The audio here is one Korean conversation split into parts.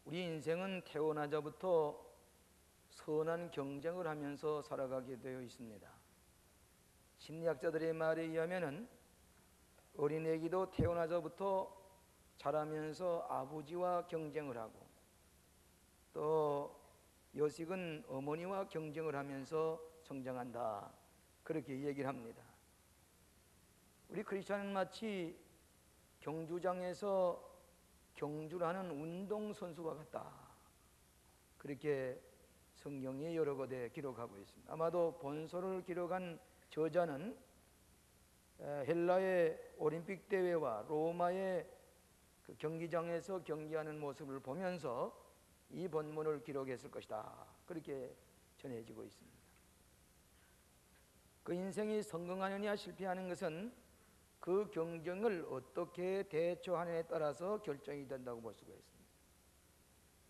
우리 인생은 태어나자부터 선한 경쟁을 하면서 살아가게 되어 있습니다. 심리학자들의 말에 의하면은 어린애기도 태어나자부터 자라면서 아버지와 경쟁을 하고, 또 여식은 어머니와 경쟁을 하면서 성장한다, 그렇게 얘기를 합니다. 우리 크리스천은 마치 경주장에서 경주를 하는 운동선수와 같다, 그렇게 성경이 여러 곳에 기록하고 있습니다. 아마도 본서를 기록한 저자는 헬라의 올림픽 대회와 로마의 그 경기장에서 경기하는 모습을 보면서 이 본문을 기록했을 것이다, 그렇게 전해지고 있습니다. 그 인생이 성공하느냐 실패하는 것은 그 경쟁을 어떻게 대처하느냐에 따라서 결정이 된다고 볼 수가 있습니다.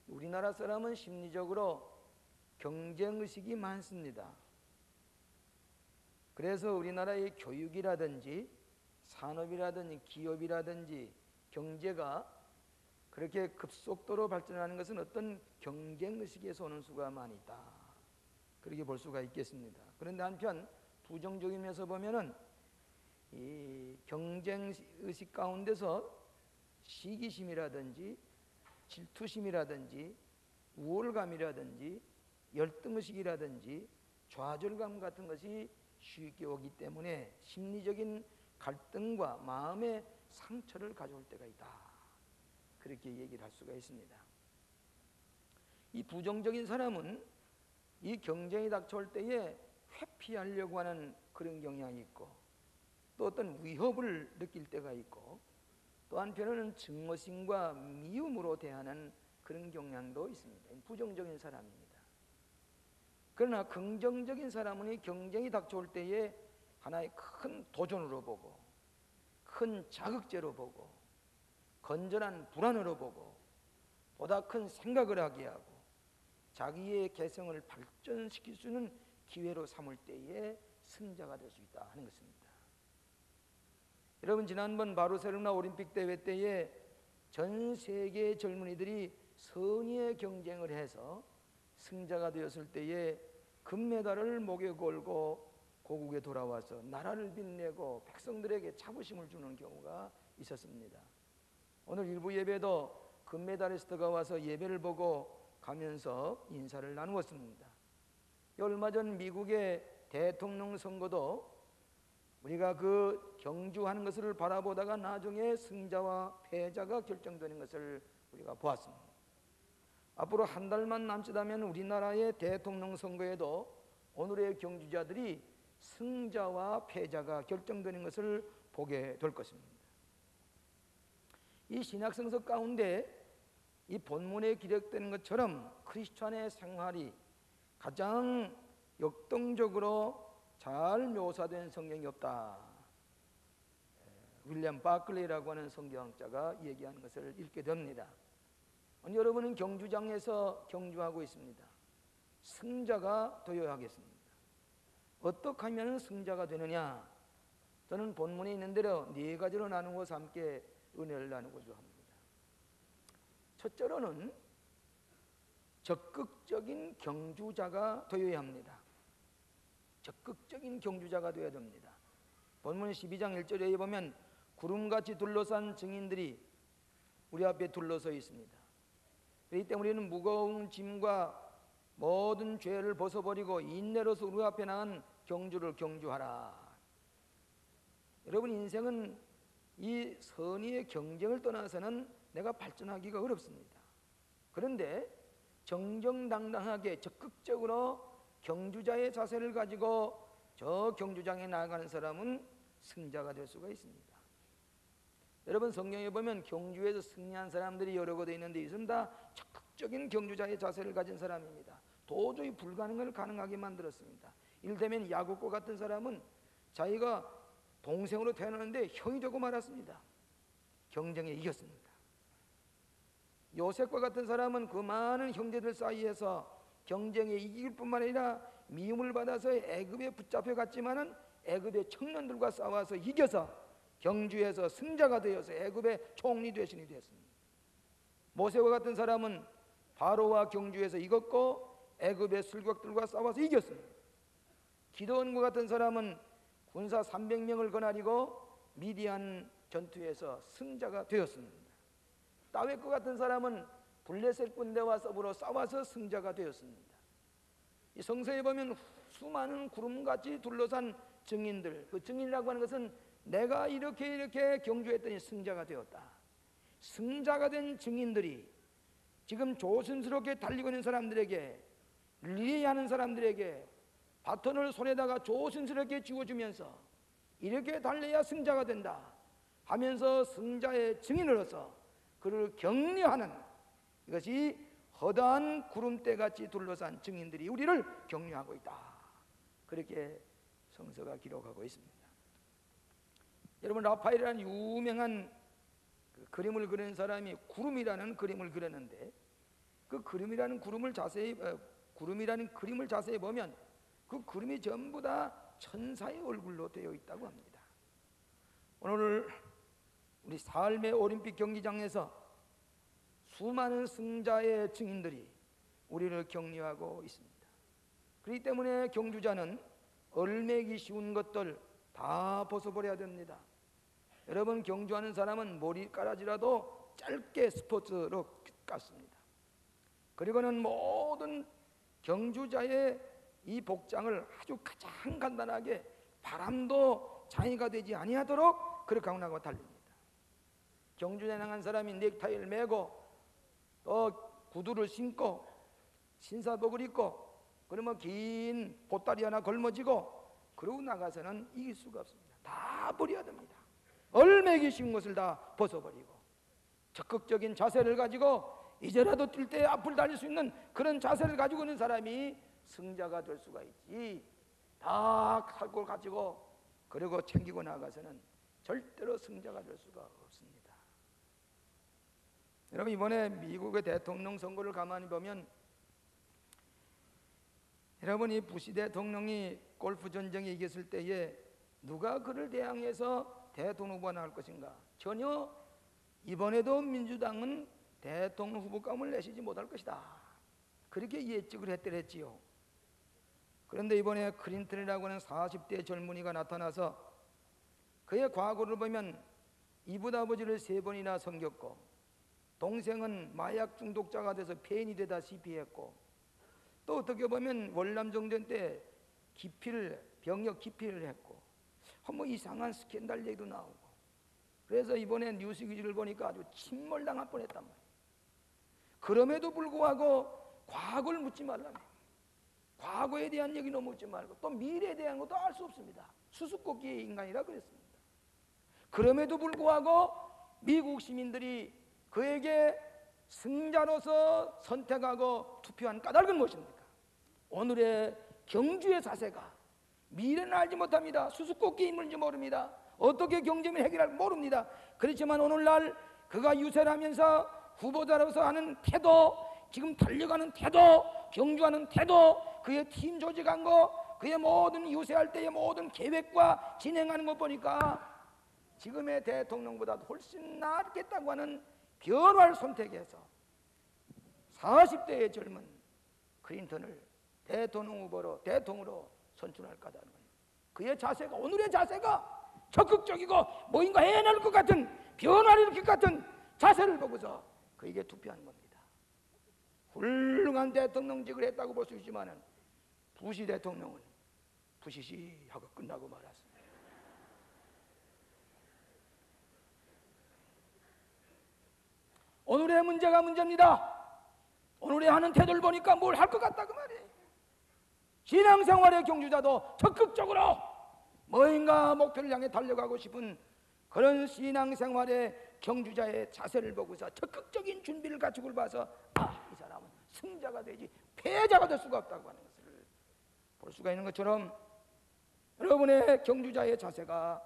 우리나라 사람은 심리적으로 경쟁의식이 많습니다. 그래서 우리나라의 교육이라든지 산업이라든지 기업이라든지 경제가 그렇게 급속도로 발전하는 것은 어떤 경쟁의식에서 오는 수가 많이 있다, 그렇게 볼 수가 있겠습니다. 그런데 한편 부정적인 면에서 보면은 이 경쟁의식 가운데서 시기심이라든지 질투심이라든지 우월감이라든지 열등의식이라든지 좌절감 같은 것이 쉽게 오기 때문에 심리적인 갈등과 마음의 상처를 가져올 때가 있다, 그렇게 얘기를 할 수가 있습니다. 이 부정적인 사람은 이 경쟁이 닥쳐올 때에 회피하려고 하는 그런 경향이 있고, 또 어떤 위협을 느낄 때가 있고, 또 한편으로는 증오심과 미움으로 대하는 그런 경향도 있습니다. 부정적인 사람입니다. 그러나 긍정적인 사람은 이 경쟁이 닥쳐올 때에 하나의 큰 도전으로 보고, 큰 자극제로 보고, 건전한 불안으로 보고, 보다 큰 생각을 하게 하고 자기의 개성을 발전시킬 수 있는 기회로 삼을 때에 승자가 될 수 있다 하는 것입니다. 여러분, 지난번 바르셀로나 올림픽 대회 때에 전 세계의 젊은이들이 선의의 경쟁을 해서 승자가 되었을 때에 금메달을 목에 걸고 고국에 돌아와서 나라를 빛내고 백성들에게 자부심을 주는 경우가 있었습니다. 오늘 일부 예배도 금메달리스트가 와서 예배를 보고 가면서 인사를 나누었습니다. 얼마 전 미국의 대통령 선거도 우리가 그 경주하는 것을 바라보다가 나중에 승자와 패자가 결정되는 것을 우리가 보았습니다. 앞으로 한 달만 남짓하면 우리나라의 대통령 선거에도 오늘의 경주자들이 승자와 패자가 결정되는 것을 보게 될 것입니다. 이 신약성서 가운데 이 본문에 기록되는 것처럼 크리스찬의 생활이 가장 역동적으로 잘 묘사된 성경이 없다, 윌리엄 바클리라고 하는 성경학자가 얘기하는 것을 읽게 됩니다. 여러분은 경주장에서 경주하고 있습니다. 승자가 되어야 하겠습니다. 어떻게 하면 승자가 되느냐? 저는 본문에 있는 대로 네 가지로 나누어서 함께 은혜를 나누고자 합니다. 첫째로는 적극적인 경주자가 되어야 합니다. 적극적인 경주자가 되어야 됩니다. 본문 12장 1절에 보면 구름같이 둘러싼 증인들이 우리 앞에 둘러서 있습니다. 그렇기 때문에 우리는 무거운 짐과 모든 죄를 벗어버리고 인내로서 우리 앞에 나간 경주를 경주하라. 여러분, 인생은 이 선의의 경쟁을 떠나서는 내가 발전하기가 어렵습니다. 그런데 정정당당하게 적극적으로 경주자의 자세를 가지고 저 경주장에 나아가는 사람은 승자가 될 수가 있습니다. 여러분, 성경에 보면 경주에서 승리한 사람들이 여러 곳에 있는데 이것은 다 적극적인 경주자의 자세를 가진 사람입니다. 도저히 불가능을 가능하게 만들었습니다. 이를테면 야곱과 같은 사람은 자기가 동생으로 태어났는데 형이 되고 말았습니다. 경쟁에 이겼습니다. 요셉과 같은 사람은 그 많은 형제들 사이에서 경쟁에 이길 뿐만 아니라 미움을 받아서 애굽에 붙잡혀 갔지만은 애굽의 청년들과 싸워서 이겨서 경주에서 승자가 되어서 애굽의 총리 대신이 되었습니다. 모세와 같은 사람은 바로와 경주에서 이겼고 애굽의 술객들과 싸워서 이겼습니다. 기드온과 같은 사람은 군사 300명을 거느리고 미디안 전투에서 승자가 되었습니다. 다윗과 같은 사람은 블레셋 군대와 더불어 싸워서 승자가 되었습니다. 이 성서에 보면 수많은 구름같이 둘러싼 증인들, 그 증인이라고 하는 것은 내가 이렇게 경주했더니 승자가 되었다. 승자가 된 증인들이 지금 조심스럽게 달리고 있는 사람들에게, 리레이하는 사람들에게 바톤을 손에다가 조심스럽게 쥐어주면서 이렇게 달려야 승자가 된다 하면서 승자의 증인으로서 그를 격려하는, 이것이 허다한 구름대같이 둘러싼 증인들이 우리를 격려하고 있다. 그렇게 성서가 기록하고 있습니다. 여러분, 라파엘이라는 유명한 그림을 그리는 사람이 구름이라는 그림을 그렸는데, 그 구름이라는 그림을 자세히 보면 그 그림이 전부 다 천사의 얼굴로 되어 있다고 합니다. 오늘 우리 삶의 올림픽 경기장에서 수많은 승자의 증인들이 우리를 격려하고 있습니다. 그렇기 때문에 경주자는 얼매기 쉬운 것들 다 벗어버려야 됩니다. 여러분, 경주하는 사람은 머리카락이라도 짧게 스포츠로 깎습니다. 그리고는 모든 경주자의 이 복장을 아주 가장 간단하게 바람도 장애가 되지 아니하도록 그렇게 하고 달립니다. 경주에 나간 사람이 넥타이를 매고 또 구두를 신고 신사복을 입고 그러면 긴 보따리 하나 걸머지고 그러고 나가서는 이길 수가 없습니다. 다 버려야 됩니다. 얼매기 쉬운 것을 다 벗어버리고 적극적인 자세를 가지고 이제라도 뛸 때 앞을 달릴 수 있는 그런 자세를 가지고 있는 사람이 승자가 될 수가 있지, 다 칼골 가지고 그리고 챙기고 나가서는 절대로 승자가 될 수가 없습니다. 여러분, 이번에 미국의 대통령 선거를 가만히 보면 여러분, 이 부시 대통령이 골프 전쟁에 이겼을 때에 누가 그를 대항해서 대통령 후보가 나올 것인가? 전혀 이번에도 민주당은 대통령 후보감을 내시지 못할 것이다, 그렇게 예측을 했더랬지요. 그런데 이번에 클린턴이라고 하는 40대 젊은이가 나타나서 그의 과거를 보면 이붓 아버지를 3번이나 섬겼고 동생은 마약 중독자가 돼서 폐인이 되다시피 했고 또 어떻게 보면 월남정전 때 병역 기피를 했고 뭐 이상한 스캔들 얘기도 나오고, 그래서 이번에 뉴스기지를 보니까 아주 침몰당할 뻔했단 말이에요. 그럼에도 불구하고 과거를 묻지 말라며, 과거에 대한 얘기는 묻지 말고 또 미래에 대한 것도 알 수 없습니다. 수수께끼의 인간이라 그랬습니다. 그럼에도 불구하고 미국 시민들이 그에게 승자로서 선택하고 투표한 까닭은 무엇입니까? 오늘의 경주의 자세가 미래는 알지 못합니다. 수수께끼 인물인지 모릅니다. 어떻게 경제면 해결할지 모릅니다. 그렇지만 오늘날 그가 유세를 하면서 후보자로서 하는 태도, 지금 달려가는 태도, 경주하는 태도, 그의 팀 조직한 거, 그의 모든 유세할 때의 모든 계획과 진행하는 것 보니까 지금의 대통령보다 훨씬 낫겠다고 하는 변화를 선택해서 40대의 젊은 클린턴을 대통령 후보로, 대통령으로 선출할까다는 거예요. 그의 자세가, 오늘의 자세가 적극적이고 뭔가 해낼 것 같은, 변화를 일으킬 것 같은 자세를 보고서 그에게 투표하는 겁니다. 훌륭한 대통령직을 했다고 볼 수 있지만 부시 대통령은 부시시하고 끝나고 말았습니다. 오늘의 문제가 문제입니다. 오늘의 하는 태도를 보니까 뭘 할 것 같다 그 말이에요. 신앙생활의 경주자도 적극적으로 뭔가 목표를 향해 달려가고 싶은 그런 신앙생활의 경주자의 자세를 보고서 적극적인 준비를 갖추고 봐서 이 사람은 승자가 되지 패자가 될 수가 없다고 하는 것을 볼 수가 있는 것처럼, 여러분의 경주자의 자세가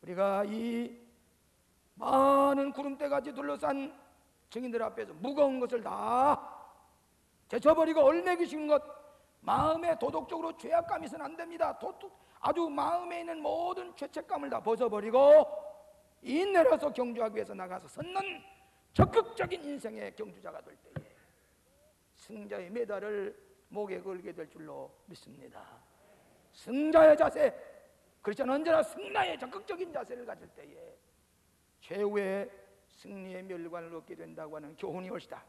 우리가 이 많은 구름대같이 둘러싼 증인들 앞에서 무거운 것을 다 제쳐버리고 얼매기 쉬운 것, 마음에 도덕적으로 죄악감이 있어는 안 됩니다. 아주 마음에 있는 모든 죄책감을 다 벗어버리고 인내로서 경주하기 위해서 나가서 섰는 적극적인 인생의 경주자가 될 때에 승자의 메달을 목에 걸게 될 줄로 믿습니다. 승자의 자세, 그렇지는 언제나 승리의 적극적인 자세를 가질 때에 최후의 승리의 멸관을 얻게 된다고 하는 교훈이 옳시다.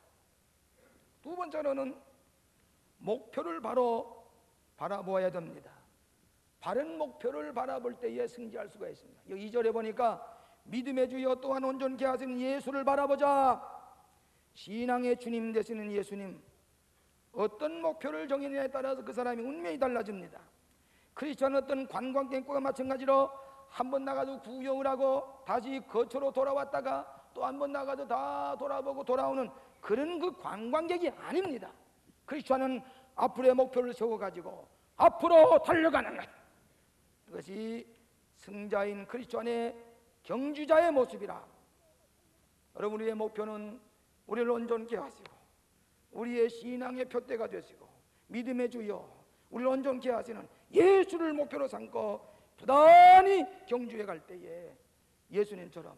두 번째로는 목표를 바로 바라보아야 됩니다. 바른 목표를 바라볼 때에 승리할 수가 있습니다. 여기 2절에 보니까 믿음의 주여 또한 온전케 하시는 예수를 바라보자. 신앙의 주님 되시는 예수님, 어떤 목표를 정했느냐에 따라서 그 사람이 운명이 달라집니다. 크리스천 어떤 관광객과 마찬가지로 한 번 나가도 구경을 하고 다시 거처로 돌아왔다가 또 한 번 나가도 다 돌아보고 돌아오는 그런 그 관광객이 아닙니다. 크리스천은 앞으로의 목표를 세워가지고 앞으로 달려가는 것, 그것이 승자인 크리스천의 경주자의 모습이라. 여러분, 우리의 목표는 우리를 온전케 하시고 우리의 신앙의 표대가 되시고 믿음의 주여 우리를 온전케 하시는 예수를 목표로 삼고 부단히 경주에 갈 때에 예수님처럼,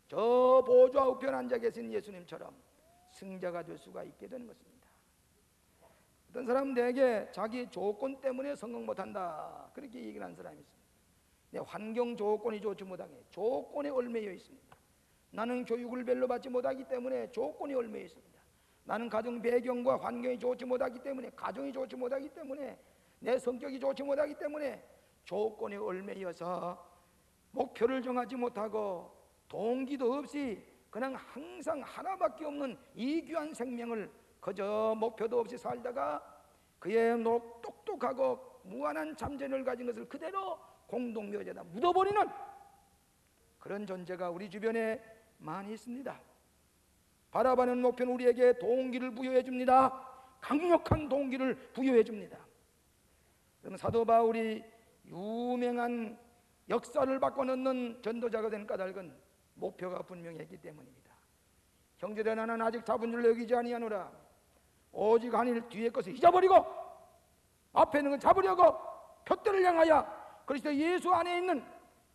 저 보좌 우편 앉아 계신 예수님처럼 승자가 될 수가 있게 되는 것입니다. 어떤 사람은 대개 자기 조건 때문에 성공 못한다, 그렇게 얘기를 하는 사람이 있습니다. 환경 조건이 좋지 못하게 조건에 얽매여 있습니다. 나는 교육을 별로 받지 못하기 때문에 조건이 얽매여 있습니다. 나는 가정 배경과 환경이 좋지 못하기 때문에, 가정이 좋지 못하기 때문에, 내 성격이 좋지 못하기 때문에 조건에 얽매여서 목표를 정하지 못하고 동기도 없이 그냥 항상 하나밖에 없는 이 귀한 생명을 그저 목표도 없이 살다가 그의 똑똑하고 무한한 잠재력을 가진 것을 그대로 공동묘지에다 묻어버리는 그런 존재가 우리 주변에 많이 있습니다. 바라보는 목표는 우리에게 동기를 부여해 줍니다. 강력한 동기를 부여해 줍니다. 그러면 사도 바울이 유명한 역사를 바꿔놓는 전도자가 된 까닭은 목표가 분명했기 때문입니다. 형제들아, 나는 아직 잡은 줄 여기지 아니하노라. 오직 한 일 뒤의 것을 잊어버리고 앞에 있는 걸 잡으려고 표대를 향하여 그리스도 예수 안에 있는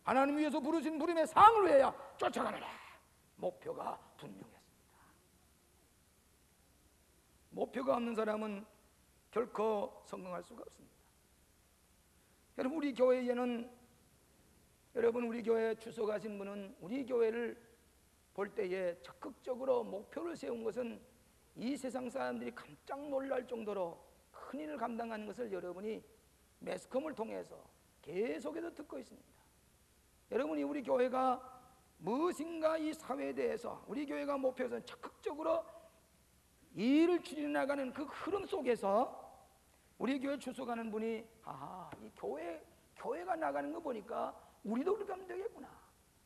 하나님 위에서 부르신 부름의 상을 위하여 쫓아가노라. 목표가 분명했습니다. 목표가 없는 사람은 결코 성공할 수가 없습니다. 여러분, 우리 교회에는, 여러분 우리 교회 주소가신 분은 우리 교회를 볼 때에 적극적으로 목표를 세운 것은 이 세상 사람들이 깜짝 놀랄 정도로 큰 일을 감당하는 것을 여러분이 매스컴을 통해서 계속해서 듣고 있습니다. 여러분이 우리 교회가 무엇인가 이 사회에 대해서 우리 교회가 목표에서는 적극적으로 일을 추진해 나가는 그 흐름 속에서 우리 교회 주소가는 분이 이 교회가 나가는 거 보니까 우리도 그렇게 하면 되겠구나.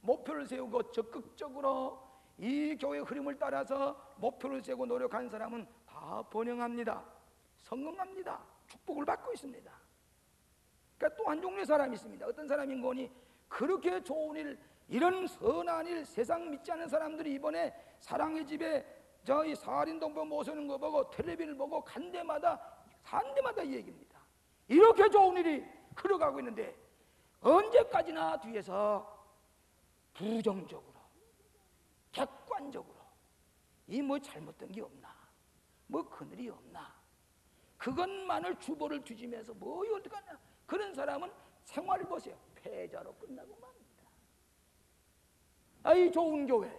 목표를 세우고 적극적으로 이 교회 흐름을 따라서 목표를 세우고 노력하는 사람은 다 번영합니다. 성공합니다. 축복을 받고 있습니다. 그러니까 또 한 종류의 사람이 있습니다. 어떤 사람인 거니 그렇게 좋은 일, 이런 선한 일, 세상 믿지 않는 사람들이 이번에 사랑의 집에 저희 사린동포 모시는 거 보고 텔레비를 보고 간 데마다 이 얘기입니다. 이렇게 좋은 일이 흘러가고 있는데 언제까지나 뒤에서 부정적으로, 객관적으로 이 뭐 잘못된 게 없나, 뭐 그늘이 없나, 그것만을 주보를 뒤지면서 뭐 어떡하냐, 그런 사람은 생활을 보세요. 패자로 끝나고 맙니다. 이 좋은 교회,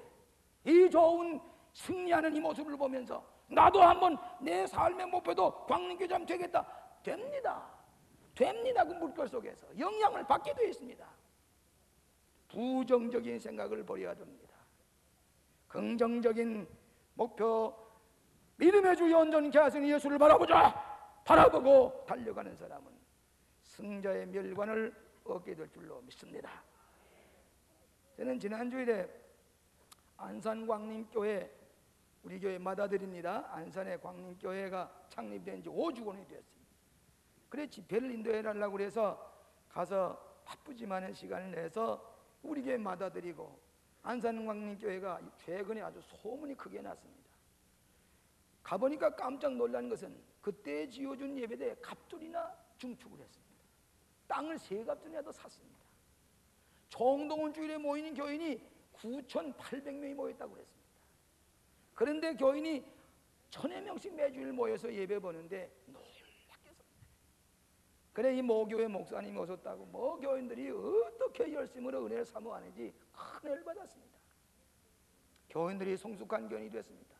이 좋은 승리하는 이 모습을 보면서 나도 한번 내 삶의 목표도 광림교장 되겠다. 됩니다. 그 물결 속에서 영향을 받게 되어 있습니다. 부정적인 생각을 버려야 됩니다. 긍정적인 목표, 믿음의 주 온전케 하시는 예수를 바라보고 달려가는 사람은 승자의 멸관을 얻게 될 줄로 믿습니다. 저는 지난주일에 안산광림교회, 우리 교회 맏아들입니다. 안산의 광림교회가 창립된 지 5주년이 되었습니다. 그래 집회를 인도해달라고 그래서 가서 바쁘지만은 시간을 내서 우리 교회 맏아들이고 안산광림교회가 최근에 아주 소문이 크게 났습니다. 가보니까 깜짝 놀란 것은 그때 지어준 예배대에 갑돌이나 중축을 했습니다. 땅을 3갑돌이라도 샀습니다. 총동원 주일에 모이는 교인이 9,800명이 모였다고 그랬습니다. 그런데 교인이 천여 명씩 매주일 모여서 예배 보는데 놀랍겠습니다. 그래 이 모교회 목사님이 오셨다고 모교인들이 어떻게 열심으로 은혜를 사모하는지 큰 은혜를 받았습니다. 교인들이 성숙한 교인이 됐습니다.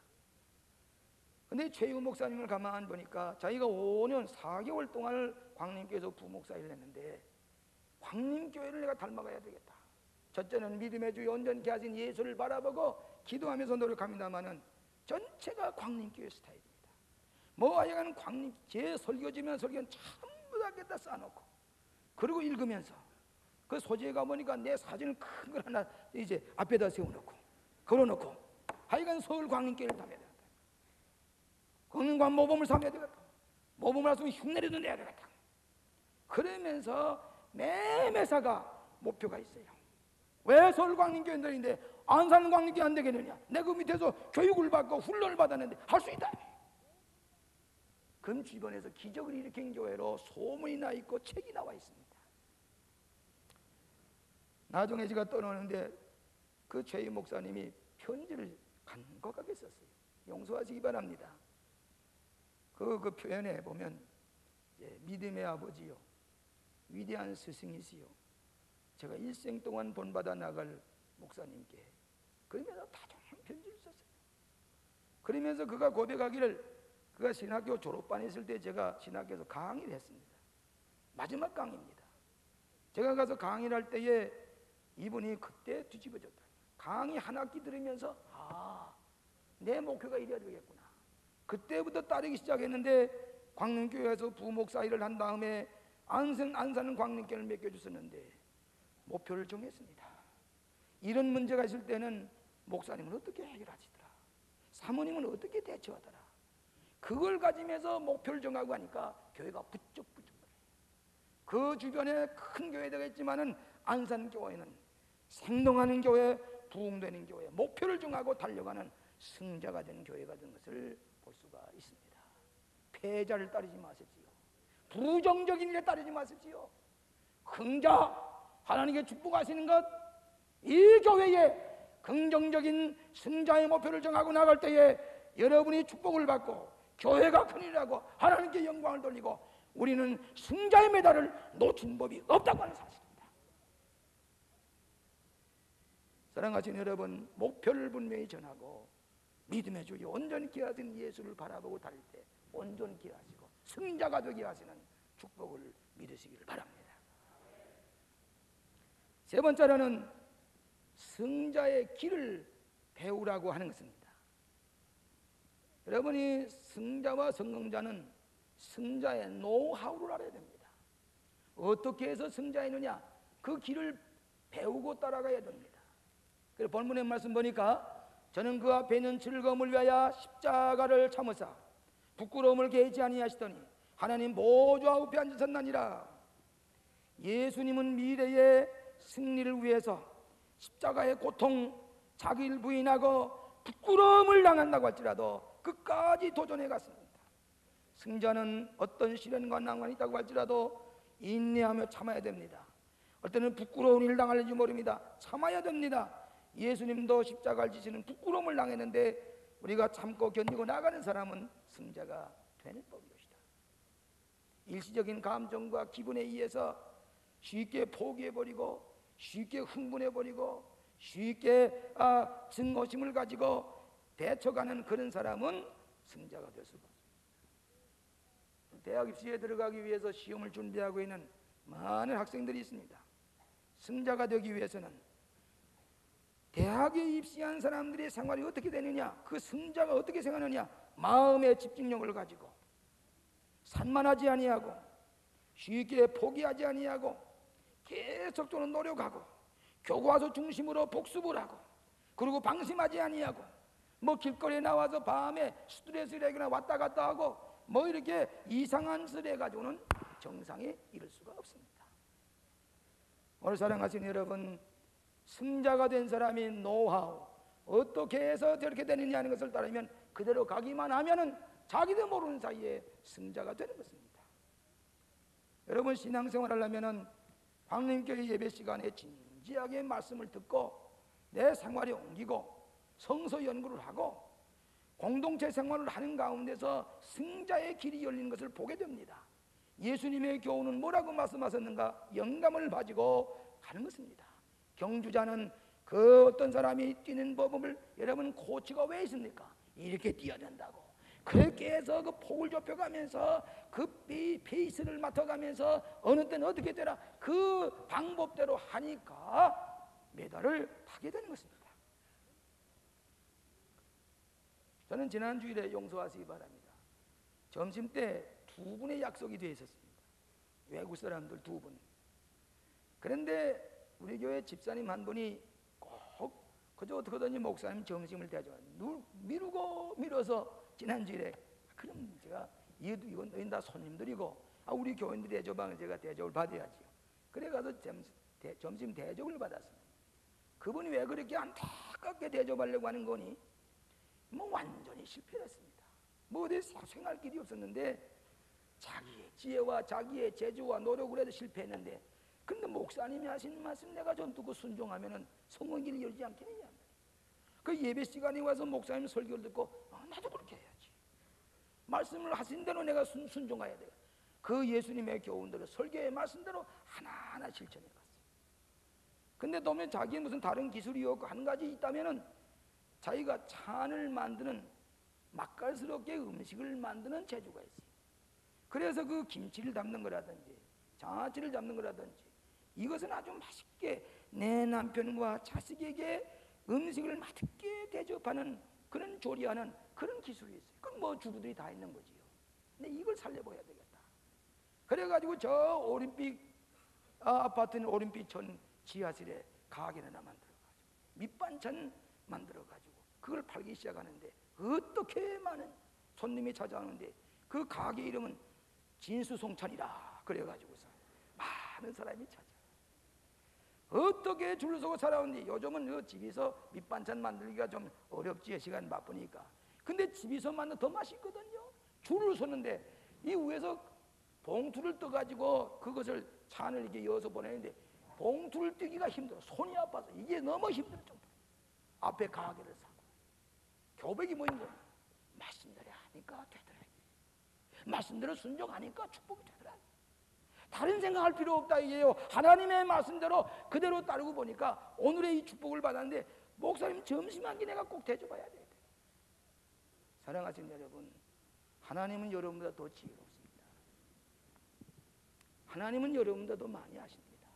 근데 최유 목사님을 가만 보니까 자기가 5년 4개월 동안을 광림교회에서 부목사 일을 했는데 광림교회를 내가 닮아가야 되겠다. 첫째는 믿음의 주 온전케 하신 예수를 바라보고 기도하면서 노력합니다마는 전체가 광림교회 스타일입니다. 뭐 하여간 광림 제 설교지면 설교는 전부 다 갖다 쌓아놓고 그리고 읽으면서 그 소재에 가보니까 내 사진을 큰 걸 하나 이제 앞에다 세워놓고 걸어놓고 하여간 서울 광림교회를 다녀야 된다. 광림관 모범을 삼아야 되겠다. 모범을 했으면 흉내라도 내야 되겠다. 그러면서 매매사가 목표가 있어요. 왜 서울 광림교회인들인데 안산 광림교회 안 되겠느냐? 내가 그 밑에서 교육을 받고 훈련을 받았는데 할 수 있다. 금 주변에서 기적을 일으킨 교회로 소문이 나 있고 책이 나와 있습니다. 나중에 제가 떠나는데 그 최희 목사님이 편지를 간곡하게 썼어요. 용서하시기 바랍니다. 그 표현에 보면 믿음의 아버지요 위대한 스승이시요 제가 일생 동안 본받아 나갈 목사님께 그러면서 다정한 편지를 썼어요. 그러면서 그가 고백하기를 그가 신학교 졸업반에 있을 때 제가 신학교에서 강의를 했습니다. 마지막 강의입니다. 제가 가서 강의를 할 때에 이분이 그때 뒤집어졌다. 강의 한 학기 들으면서 내 목표가 이래야 되겠구나. 그때부터 따르기 시작했는데 광림교회에서 부목사 일을 한 다음에 안산 광림교회를 맡겨주셨는데 목표를 정했습니다. 이런 문제가 있을 때는 목사님은 어떻게 해결하시더라, 사모님은 어떻게 대처하더라, 그걸 가지면서 목표를 정하고 하니까 교회가 부쩍부쩍거려요. 그 주변에 큰 교회가 있지만은 안산교회는 생동하는 교회, 부흥되는 교회, 목표를 정하고 달려가는 승자가 된 교회가 된 것을 볼 수가 있습니다. 패자를 따르지 마십시오. 부정적인 일에 따르지 마십시오. 긍자, 하나님께 축복하시는 것, 이 교회에 긍정적인 승자의 목표를 정하고 나갈 때에 여러분이 축복을 받고 교회가 큰일이라고 하나님께 영광을 돌리고 우리는 승자의 메달을 놓친 법이 없다고 하는 사실입니다. 사랑하시는 여러분, 목표를 분명히 전하고 믿음의 주 온전케 하신 예수를 바라보고 달릴 때 온전케 하시고 승자가 되게 하시는 축복을 믿으시기를 바랍니다. 세 번째로는 승자의 길을 배우라고 하는 것입니다. 여러분이 승자와 성공자는 승자의 노하우를 알아야 됩니다. 어떻게 해서 승자이느냐, 그 길을 배우고 따라가야 됩니다. 그래서 본문의 말씀 보니까 저는 그 앞에 있는 즐거움을 위하여 십자가를 참으사 부끄러움을 개의치 아니하시더니 하나님 보좌 우편에 앉으셨나니라. 예수님은 미래의 승리를 위해서 십자가의 고통, 자기를 부인하고 부끄러움을 당한다고 할지라도 끝까지 도전해 갔습니다. 승자는 어떤 시련과 난관이 있다고 할지라도 인내하며 참아야 됩니다. 어때는 부끄러운 일을 당할지 모릅니다. 참아야 됩니다. 예수님도 십자가를 지시는 부끄러움을 당했는데 우리가 참고 견디고 나가는 사람은 승자가 되는 법이옵니다. 일시적인 감정과 기분에 의해서 쉽게 포기해버리고 쉽게 흥분해버리고 쉽게 증오심을 가지고 대처가는 그런 사람은 승자가 될 수가 없습니다. 대학 입시에 들어가기 위해서 시험을 준비하고 있는 많은 학생들이 있습니다. 승자가 되기 위해서는 대학에 입시한 사람들의 생활이 어떻게 되느냐, 그 승자가 어떻게 생각하느냐, 마음의 집중력을 가지고 산만하지 아니하고 쉽게 포기하지 아니하고 계속적으로 노력하고 교과서 중심으로 복습을 하고 그리고 방심하지 아니하고 뭐 길거리에 나와서 밤에 스트레스를 해거나 왔다 갔다 하고 뭐 이렇게 이상한 짓을 해가지고는 정상에 이를 수가 없습니다. 오늘 사랑하시는 여러분, 승자가 된 사람이 노하우, 어떻게 해서 저렇게 되느냐 하는 것을 따르면 그대로 가기만 하면은 자기도 모르는 사이에 승자가 되는 것입니다. 여러분, 신앙생활 하려면은 광림교회 예배 시간에 진지하게 말씀을 듣고 내 생활에 옮기고 성서 연구를 하고 공동체 생활을 하는 가운데서 승자의 길이 열리는 것을 보게 됩니다. 예수님의 교훈은 뭐라고 말씀하셨는가? 영감을 가지고 가는 것입니다. 경주자는 그 어떤 사람이 뛰는 법을 여러분 코치가 왜 있습니까? 이렇게 뛰어야 된다고. 그렇게 해서 그 폭을 좁혀가면서 그 페이스를 맡아가면서 어느 때는 어떻게 되라 그 방법대로 하니까 메달을 타게 되는 것입니다. 저는 지난 주일에 용서하시기 바랍니다. 점심 때 두 분의 약속이 되어 있었습니다. 외국 사람들 두 분. 그런데 우리 교회 집사님 한 분이 꼭 그저 어떻게 하더니 목사님 점심을 대줘 미루고 미뤄서 지난 주일에 그럼 제가 이건 너희 다 손님들이고 우리 교인들이 대접하면 제가 대접을 받아야지요. 그래가서 점심 대접을 받았습니다. 그분이 왜 그렇게 안타깝게 대접하려고 하는 거니? 뭐 완전히 실패했습니다. 뭐 어디 생할 길이 없었는데 자기의 지혜와 자기의 재주와 노력을 해도 실패했는데, 근데 목사님이 하시는 말씀 내가 좀 듣고 순종하면은 성공 길이 열지 않겠느냐. 그 예배 시간에 와서 목사님 설교를 듣고 나도 그렇게 해야지. 말씀을 하신 대로 내가 순종해야 돼. 그 예수님의 교훈대로 설교의 말씀대로 하나하나 실천해 갔어요. 근데 너무 자기의 무슨 다른 기술이 없고 한 가지 있다면은 자기가 찬을 만드는 맛깔스럽게 음식을 만드는 재주가 있어요. 그래서 그 김치를 담는 거라든지 장아찌를 담는 거라든지 이것은 아주 맛있게 내 남편과 자식에게 음식을 맛있게 대접하는 그런 조리하는 그런 기술이 있어요. 그건 뭐 주부들이 다 있는 거지요. 근데 이걸 살려봐야 되겠다. 그래가지고 저 올림픽 아파트는 올림픽촌 지하실에 가게를 하나 만들어가지고 밑반찬 만들어가지고 그걸 팔기 시작하는데 어떻게 많은 손님이 찾아오는데 그 가게 이름은 진수송찬이라 그래가지고서 많은 사람이 찾아. 어떻게 줄을 서고 살아오는지. 요즘은 그 집에서 밑반찬 만들기가 좀 어렵지, 시간 바쁘니까. 근데 집에서 만든 더 맛있거든요. 줄을 섰는데 이 위에서 봉투를 떠가지고 그것을 찬을 이렇게 이어서 보내는데 봉투를 뜨기가 힘들어. 손이 아파서 이게 너무 힘들 정도. 앞에 가게를 사고 교백이 뭐인 거야? 말씀대로 하니까 되더라. 말씀대로 순종하니까 축복이 되더라. 다른 생각할 필요 없다 이게요. 하나님의 말씀대로 그대로 따르고 보니까 오늘의 이 축복을 받았는데 목사님 점심 한 끼 내가 꼭 대접해야 돼. 사랑하시는 여러분, 하나님은 여러분보다 더 지혜롭습니다. 하나님은 여러분보다 더 많이 하십니다.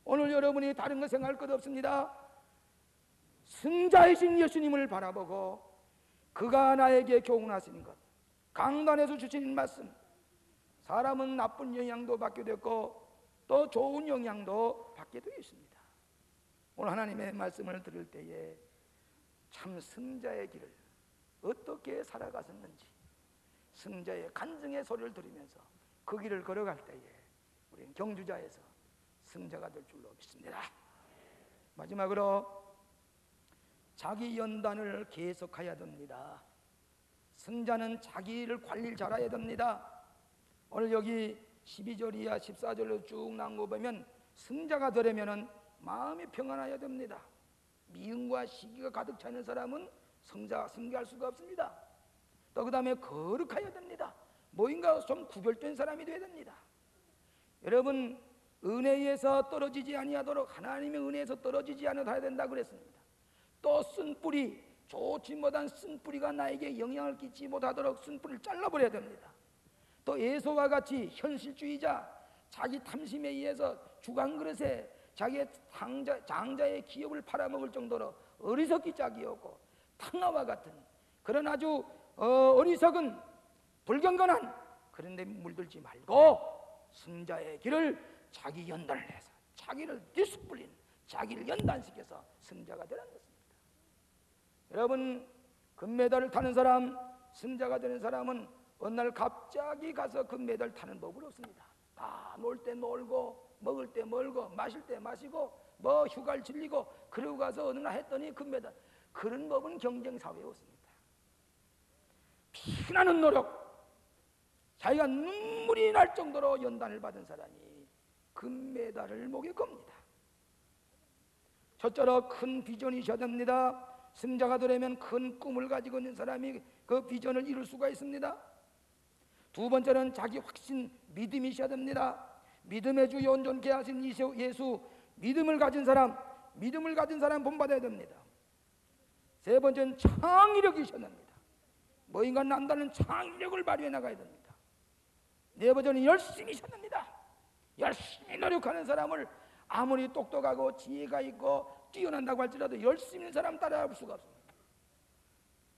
오늘 여러분이 다른 거 생각할 것 없습니다. 승자이신 예수님을 바라보고 그가 나에게 교훈하시는 것, 강단에서 주신 말씀, 사람은 나쁜 영향도 받게 됐고 또 좋은 영향도 받게 되어 있습니다. 오늘 하나님의 말씀을 들을 때에 참 승자의 길을 어떻게 살아갔었는지, 승자의 간증의 소리를 들으면서 그 길을 걸어갈 때에 우리는 경주자에서 승자가 될 줄로 믿습니다. 마지막으로 자기 연단을 계속해야 됩니다. 승자는 자기를 관리를 잘해야 됩니다. 오늘 여기 12절 이하 14절로 쭉 나온 거 보면 승자가 되려면 마음이 평안해야 됩니다. 미움과 시기가 가득 차 있는 사람은 승리할 수가 없습니다. 또 그 다음에 거룩해야 됩니다. 뭐인가 좀 구별된 사람이 되어야 됩니다. 여러분, 은혜에서 떨어지지 아니하도록 하나님의 은혜에서 떨어지지 않아야 된다고 그랬습니다. 또 쓴 뿌리, 좋지 못한 쓴 뿌리가 나에게 영향을 끼치지 못하도록 쓴 뿌리를 잘라버려야 됩니다. 또 에서와 같이 현실주의자, 자기 탐심에 의해서 주간 그릇에 자기의 장자의 기업을 팔아먹을 정도로 어리석기 짝이었고 탕아와 같은 그런 아주 어리석은 불경건한 그런 데 물들지 말고 승자의 길을 자기 연단을 해서 자기를 디스플린, 자기를 연단시켜서 승자가 되라는 것입니다. 여러분, 금메달을 타는 사람, 승자가 되는 사람은 어느 날 갑자기 가서 금메달 타는 법은 없습니다. 다 놀 때 놀고 먹을 때 먹고 마실 때 마시고 뭐 휴가를 즐기고 그러고 가서 어느 날 했더니 금메달. 그런 법은 경쟁사회에 없습니다. 피나는 노력, 자기가 눈물이 날 정도로 연단을 받은 사람이 금메달을 목에 겁니다. 첫째로 큰 비전이 있어야 됩니다. 승자가 되려면 큰 꿈을 가지고 있는 사람이 그 비전을 이룰 수가 있습니다. 두 번째는 자기 확신, 믿음이 있어야 됩니다. 믿음의 주 온전케 하신 예수, 믿음을 가진 사람 본받아야 됩니다. 세 번째는 창의력이 있어야 됩니다. 뭐인가 남다른 창의력을 발휘해 나가야 됩니다. 네 번째는 열심히 있어야 됩니다. 열심히 노력하는 사람을 아무리 똑똑하고 지혜가 있고 뛰어난다고 할지라도 열심히 있는 사람 따라갈 수가 없습니다.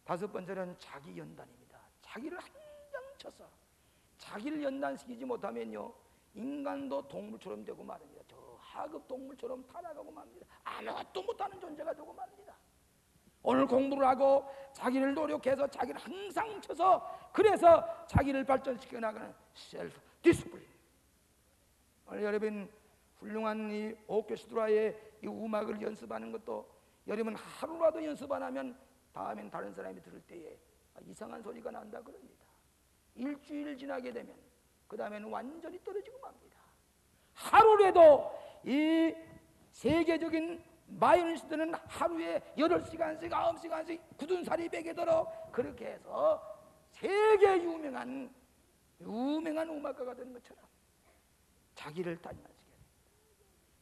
다섯 번째는 자기 연단입니다. 자기를 한장 쳐서 자기를 연단시키지 못하면요, 인간도 동물처럼 되고 말입니다. 저 하급 동물처럼 타락하고 맙니다. 아무것도 못하는 존재가 되고 말입니다. 오늘 공부를 하고 자기를 노력해서 자기를 항상 쳐서 그래서 자기를 발전시켜 나가는 셀프 디스플린. 오늘 여러분 훌륭한 이 오케스트라의 이 음악을 연습하는 것도 여러분 하루라도 연습 안 하면 다음엔 다른 사람이 들을 때에 이상한 소리가 난다 그럽니다. 일주일 지나게 되면 그 다음에는 완전히 떨어지고 맙니다. 하루라도 이 세계적인 바이올리니스트는 하루에 8시간씩 9시간씩 굳은 살이 베게 들어 그렇게 해서 세계 유명한 음악가가 되는 것처럼 자기를 단련시켜야 됩니다.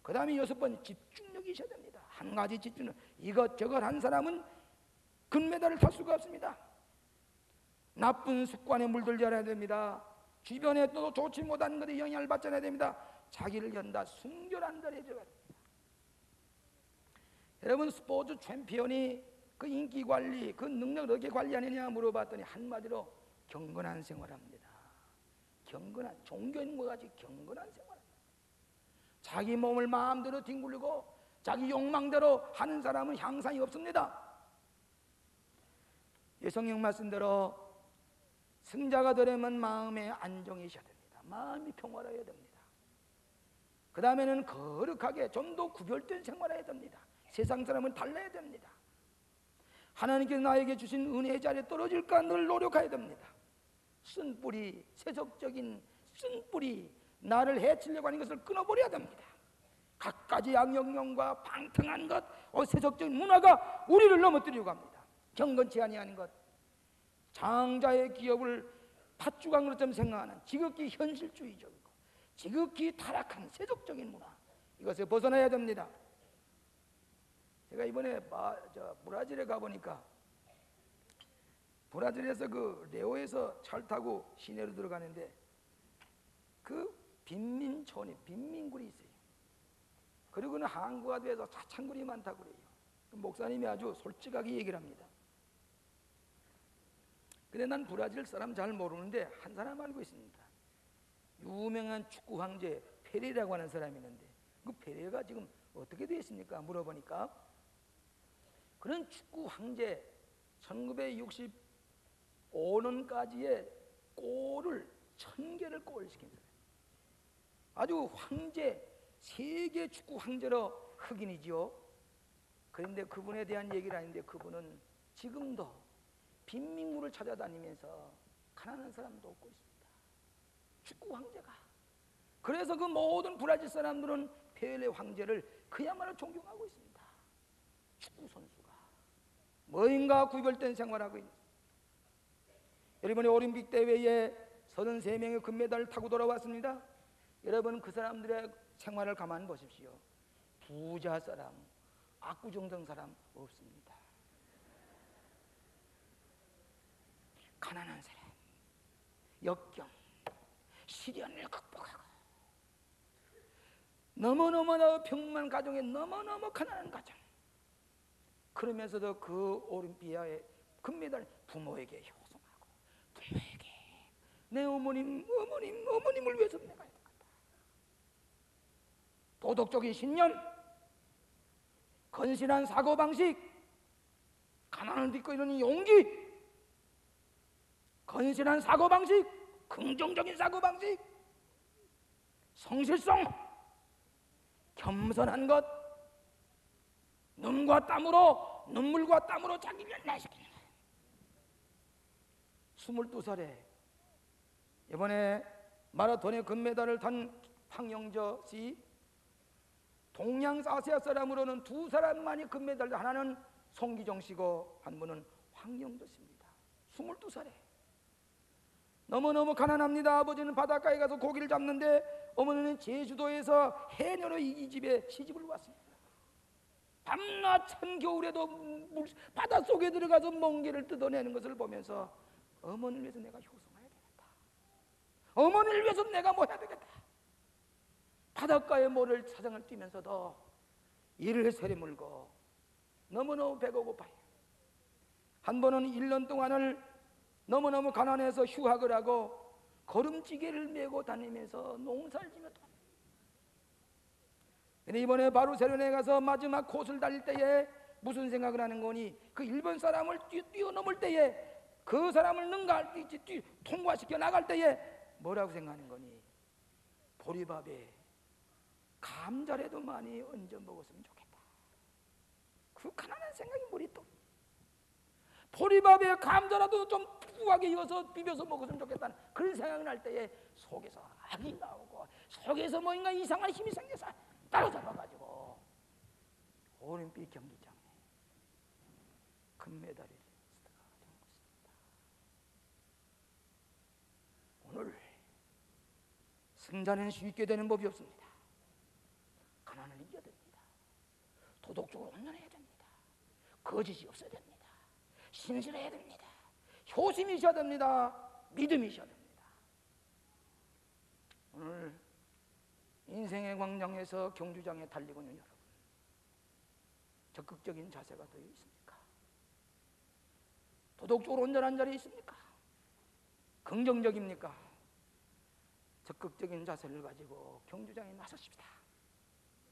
그 다음에 여섯 번 집중력이 있어야 됩니다. 한 가지 집중력, 이것저것 한 사람은 금메달을 탈 수가 없습니다. 나쁜 습관에 물들지 않아야 됩니다. 주변에 또 좋지 못한 것에 영향을 받지 않아야 됩니다. 자기를 연다 순결한 데를 해줘야 됩니다. 여러분 스포츠 챔피언이 그 인기 관리, 그 능력을 어떻게 관리하느냐 물어봤더니 한마디로 경건한 생활합니다. 경건한, 종교인과 같이 경건한 생활합니다. 자기 몸을 마음대로 뒹굴리고 자기 욕망대로 하는 사람은 향상이 없습니다. 성경 말씀대로 승자가 되려면 마음의 안정이 있어야 됩니다. 마음이 평화로워야 됩니다. 그 다음에는 거룩하게 좀 더 구별된 생활해야 됩니다. 세상 사람은 달라야 됩니다. 하나님께서 나에게 주신 은혜의 자리에 떨어질까 늘 노력해야 됩니다. 쓴뿌리, 세속적인 쓴뿌리, 나를 해치려고 하는 것을 끊어버려야 됩니다. 갖가지 양영명과 방탕한 것, 세속적인 문화가 우리를 넘어뜨리려고 합니다. 경건치 아니하는 것, 장자의 기업을 팥주간 것처럼 생각하는 지극히 현실주의적이고 지극히 타락한 세속적인 문화, 이것에 벗어나야 됩니다. 제가 이번에 브라질에 가보니까 브라질에서 그 레오에서 차를 타고 시내로 들어가는데 그 빈민촌이 빈민굴이 있어요. 그리고는 항구화도에서 자창굴이 많다고 그래요. 목사님이 아주 솔직하게 얘기를 합니다. 근데 난 브라질 사람 잘 모르는데 한 사람 알고 있습니다. 유명한 축구 황제 페레라고 하는 사람이 있는데 그 페레가 지금 어떻게 되었습니까? 물어보니까 그런 축구 황제 1965년까지의 골을 1000개를 골시킨 사람, 아주 황제, 세계 축구 황제로 흑인이지요. 그런데 그분에 대한 얘기를 하는데 그분은 지금도 빈민굴을 찾아다니면서 가난한 사람 돕고 있습니다. 축구 황제가. 그래서 그 모든 브라질 사람들은 펠레 황제를 그야말로 존경하고 있습니다. 축구 선수가 뭐인가 구별된 생활하고 있는. 여러분이 올림픽 대회에 33명의 금메달을 타고 돌아왔습니다. 여러분 그 사람들의 생활을 가만히 보십시오. 부자 사람, 압구정성 사람 없습니다. 가난한 사람, 역경, 시련을 극복하고 너무너무 평범한 가정에 너무너무 가난한 가정, 그러면서도 그 올림피아의 금메달 부모에게 효성하고 부모에게 내 어머님을 위해서 내가 해야 된다. 도덕적인 신념, 건실한 사고방식, 가난을 딛고 이루는 용기, 건실한 사고방식, 긍정적인 사고방식, 성실성, 겸손한 것, 눈물과 땀으로 자기를 연단시키는 거예요. 22살에 이번에 마라톤의 금메달을 탄 황영저 씨, 동양아시아 사람으로는 두 사람만이 금메달, 하나는 송기정 씨고 한 분은 황영조 씨입니다. 22살에 너무너무 가난합니다. 아버지는 바닷가에 가서 고기를 잡는데 어머니는 제주도에서 해녀로 이 집에 시집을 왔습니다. 밤낮 찬겨울에도 바닷속에 들어가서 멍게를 뜯어내는 것을 보면서 어머니를 위해서 내가 효성해야 되겠다. 어머니를 위해서 내가 뭐 해야 되겠다. 바닷가에 모를 사장을 뛰면서도 이를 세리물고 너무너무 배가 고파요. 한 번은 1년 동안을 너무너무 가난해서 휴학을 하고 걸음지게를 메고 다니면서 농사를 지며 돈. 근데 이번에 바로 세련에 가서 마지막 코스를 달릴 때에 무슨 생각을 하는 거니? 그 일본 사람을 뛰어넘을 때에 그 사람을 통과시켜 나갈 때에 뭐라고 생각하는 거니? 보리밥에 감자라도 많이 얹어 먹었으면 좋겠다. 그 가난한 생각이 머리 또 보리밥에 감자라도 좀 푹하게 익어서 비벼서 먹었으면 좋겠다는 그런 생각을 할 때에 속에서 악이 나오고 속에서 뭔가 이상한 힘이 생겨서 따로잡아가지고 올림픽 경기장에 금메달을 가져온 것입니다. 오늘 승자는 쉽게 되는 법이 없습니다. 가난을 이겨야 됩니다. 도덕적으로 온전해야 됩니다. 거짓이 없어야 됩니다. 신실해야 됩니다. 효심이 있어야 됩니다. 믿음이 있어야 됩니다. 오늘 인생의 광장에서 경주장에 달리고 있는 여러분, 적극적인 자세가 되어 있습니까? 도덕적으로 온전한 자리에 있습니까? 긍정적입니까? 적극적인 자세를 가지고 경주장에 나서십시다.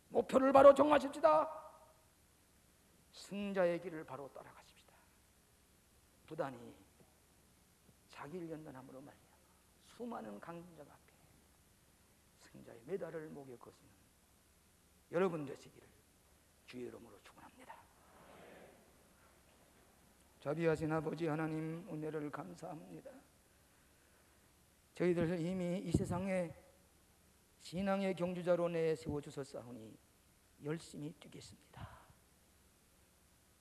목표를 바로 정하십시다. 승자의 길을 바로 따라가십시다. 부단히 자기를 연단함으로 말미암아 수많은 강진자가 앞에 승자의 메달을 목에 거시는 여러분 되시기를 주의 이름으로 축원합니다. 자비하신 아버지 하나님, 은혜를 감사합니다. 저희들 이미 이 세상에 신앙의 경주자로 내세워주셨사오니 열심히 뛰겠습니다.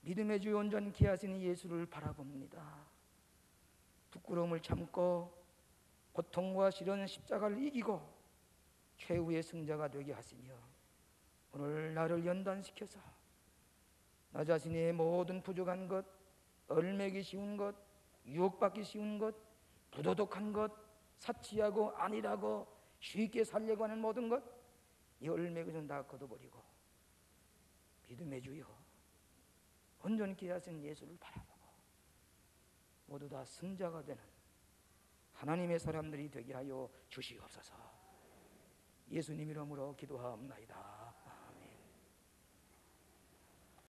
믿음의 주 온전케 하시는 예수를 바라봅니다. 부끄러움을 참고 고통과 시련 십자가를 이기고 최후의 승자가 되게 하시며 오늘 나를 연단시켜서 나 자신의 모든 부족한 것, 얼매기 쉬운 것, 유혹받기 쉬운 것, 부도덕한 것, 사치하고 아니라고 쉽게 살려고 하는 모든 것, 이 얼매기 좀 다 걷어버리고 믿음의 주여 온전케 하신 예수를 바라보고 모두 다 승자가 되는 하나님의 사람들이 되게 하여 주시옵소서. 예수님 이름으로 기도하옵나이다.